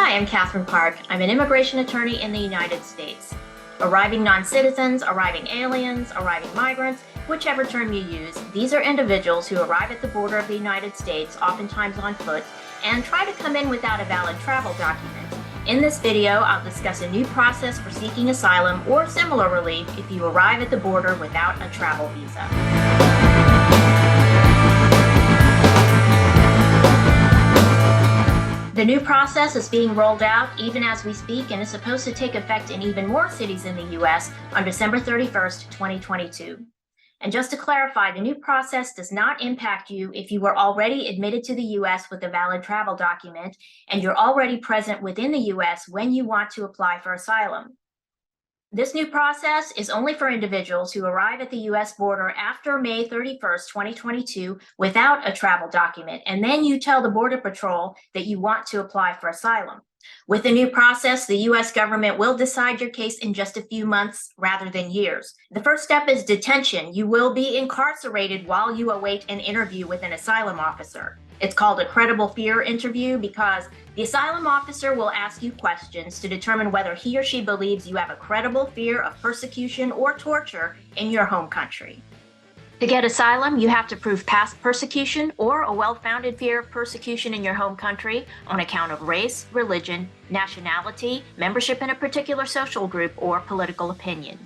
Hi, I'm Catherine Park. I'm an immigration attorney in the United States. Arriving non-citizens, arriving aliens, arriving migrants, whichever term you use, these are individuals who arrive at the border of the United States, oftentimes on foot, and try to come in without a valid travel document. In this video, I'll discuss a new process for seeking asylum or similar relief if you arrive at the border without a travel visa. The new process is being rolled out even as we speak and is supposed to take effect in even more cities in the U.S. on December 31st, 2022. And just to clarify, the new process does not impact you if you were already admitted to the U.S. with a valid travel document and you're already present within the U.S. when you want to apply for asylum. This new process is only for individuals who arrive at the U.S. border after May 31st, 2022 without a travel document, and then you tell the Border Patrol that you want to apply for asylum. With the new process, the U.S. government will decide your case in just a few months rather than years. The first step is detention. You will be incarcerated while you await an interview with an asylum officer. It's called a credible fear interview because the asylum officer will ask you questions to determine whether he or she believes you have a credible fear of persecution or torture in your home country. To get asylum, you have to prove past persecution or a well-founded fear of persecution in your home country on account of race, religion, nationality, membership in a particular social group, or political opinion.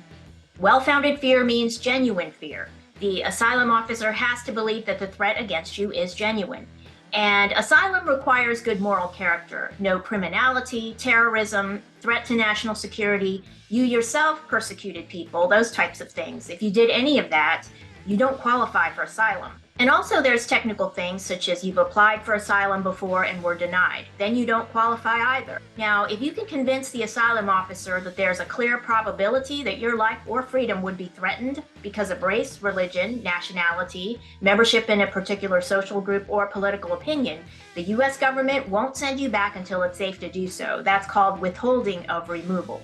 Well-founded fear means genuine fear. The asylum officer has to believe that the threat against you is genuine. And asylum requires good moral character, no criminality, terrorism, threat to national security, you yourself persecuted people, those types of things. If you did any of that, you don't qualify for asylum. And also there's technical things such as you've applied for asylum before and were denied. Then you don't qualify either. Now, if you can convince the asylum officer that there's a clear probability that your life or freedom would be threatened because of race, religion, nationality, membership in a particular social group, or political opinion, the U.S. government won't send you back until it's safe to do so. That's called withholding of removal.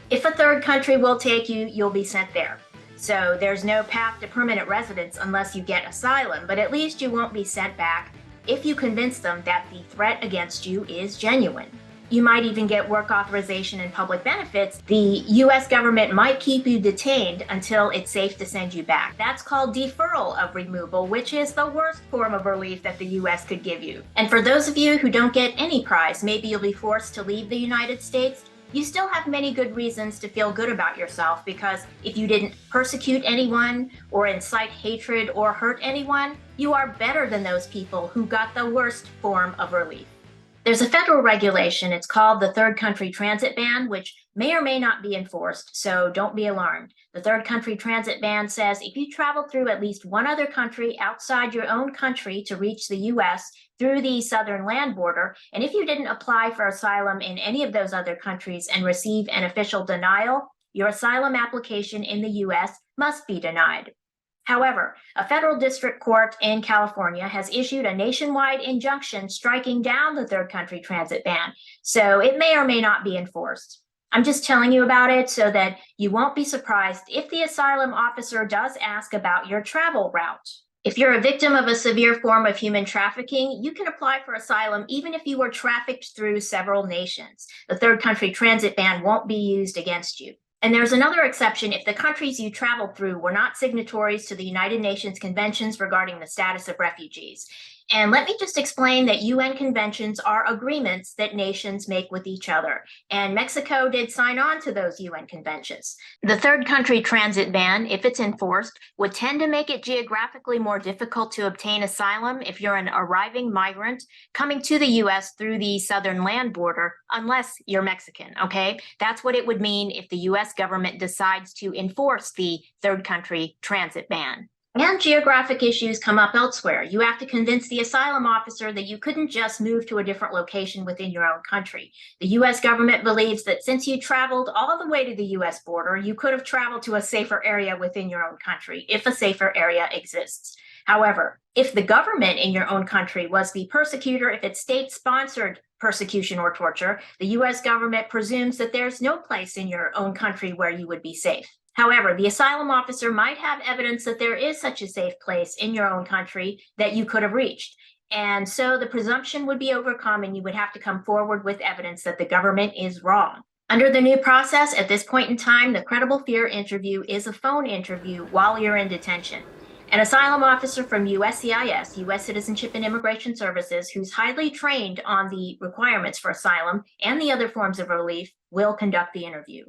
If a third country will take you, you'll be sent there. So there's no path to permanent residence unless you get asylum, but at least you won't be sent back if you convince them that the threat against you is genuine. You might even get work authorization and public benefits. The U.S. government might keep you detained until it's safe to send you back. That's called deferral of removal, which is the worst form of relief that the U.S. could give you. And for those of you who don't get any prize, maybe you'll be forced to leave the United States, you still have many good reasons to feel good about yourself, because if you didn't persecute anyone or incite hatred or hurt anyone, you are better than those people who got the worst form of relief. There's a federal regulation, it's called the Third Country Transit Ban, which may or may not be enforced, so don't be alarmed. The Third Country Transit Ban says if you travel through at least one other country outside your own country to reach the U.S. through the southern land border, and if you didn't apply for asylum in any of those other countries and receive an official denial, your asylum application in the U.S. must be denied. However, a federal district court in California has issued a nationwide injunction striking down the Third Country Transit Ban, so it may or may not be enforced. I'm just telling you about it so that you won't be surprised if the asylum officer does ask about your travel route. If you're a victim of a severe form of human trafficking, you can apply for asylum even if you were trafficked through several nations. The Third Country Transit Ban won't be used against you. And there's another exception if the countries you traveled through were not signatories to the United Nations conventions regarding the status of refugees. And let me just explain that UN conventions are agreements that nations make with each other. And Mexico did sign on to those UN conventions. The Third Country Transit Ban, if it's enforced, would tend to make it geographically more difficult to obtain asylum if you're an arriving migrant coming to the US through the southern land border, unless you're Mexican, okay? That's what it would mean if the US government decides to enforce the Third Country Transit Ban. And geographic issues come up elsewhere. You have to convince the asylum officer that you couldn't just move to a different location within your own country. The U.S. government believes that since you traveled all the way to the U.S. border, you could have traveled to a safer area within your own country, if a safer area exists. However, if the government in your own country was the persecutor, if it state-sponsored persecution or torture, the U.S. government presumes that there's no place in your own country where you would be safe. However, the asylum officer might have evidence that there is such a safe place in your own country that you could have reached. And so the presumption would be overcome and you would have to come forward with evidence that the government is wrong. Under the new process, at this point in time, the credible fear interview is a phone interview while you're in detention. An asylum officer from USCIS, U.S. Citizenship and Immigration Services, who's highly trained on the requirements for asylum and the other forms of relief, will conduct the interview.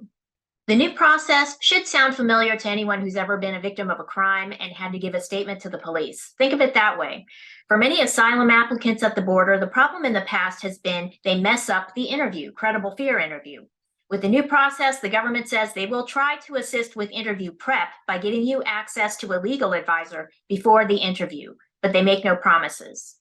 The new process should sound familiar to anyone who's ever been a victim of a crime and had to give a statement to the police. Think of it that way. For many asylum applicants at the border, the problem in the past has been they mess up the interview, credible fear interview. With the new process, the government says they will try to assist with interview prep by getting you access to a legal advisor before the interview, but they make no promises.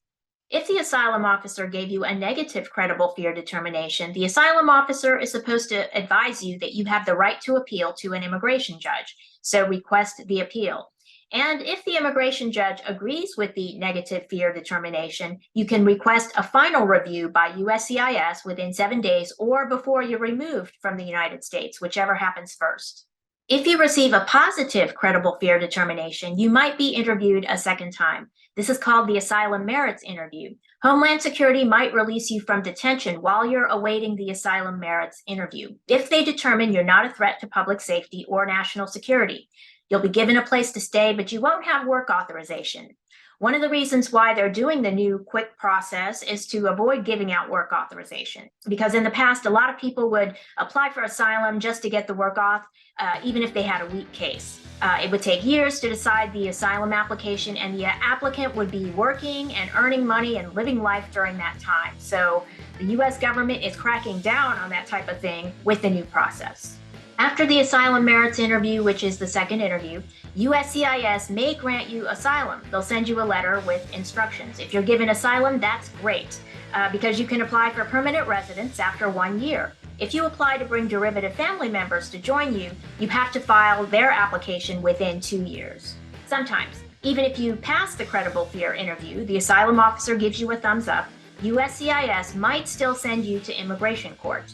If the asylum officer gave you a negative credible fear determination, the asylum officer is supposed to advise you that you have the right to appeal to an immigration judge, so request the appeal. And if the immigration judge agrees with the negative fear determination, you can request a final review by USCIS within 7 days or before you're removed from the United States, whichever happens first. If you receive a positive credible fear determination, you might be interviewed a second time. This is called the asylum merits interview. Homeland Security might release you from detention while you're awaiting the asylum merits interview, if they determine you're not a threat to public safety or national security. You'll be given a place to stay, but you won't have work authorization. One of the reasons why they're doing the new quick process is to avoid giving out work authorization. Because in the past, a lot of people would apply for asylum just to get the work auth, even if they had a weak case. It would take years to decide the asylum application, and the applicant would be working and earning money and living life during that time. So the US government is cracking down on that type of thing with the new process. After the asylum merits interview, which is the second interview, USCIS may grant you asylum. They'll send you a letter with instructions. If you're given asylum, that's great, because you can apply for permanent residence after 1 year. If you apply to bring derivative family members to join you, you have to file their application within 2 years. Sometimes, even if you pass the credible fear interview, the asylum officer gives you a thumbs up, USCIS might still send you to immigration court.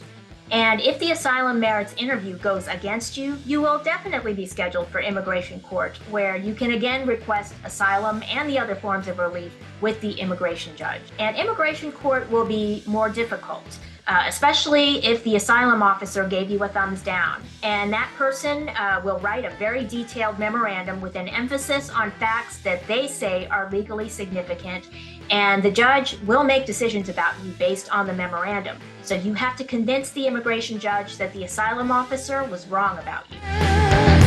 And if the asylum merits interview goes against you, you will definitely be scheduled for immigration court, where you can again request asylum and the other forms of relief with the immigration judge. And immigration court will be more difficult, especially if the asylum officer gave you a thumbs down. And that person will write a very detailed memorandum with an emphasis on facts that they say are legally significant, and the judge will make decisions about you based on the memorandum. So you have to convince the immigration judge that the asylum officer was wrong about you.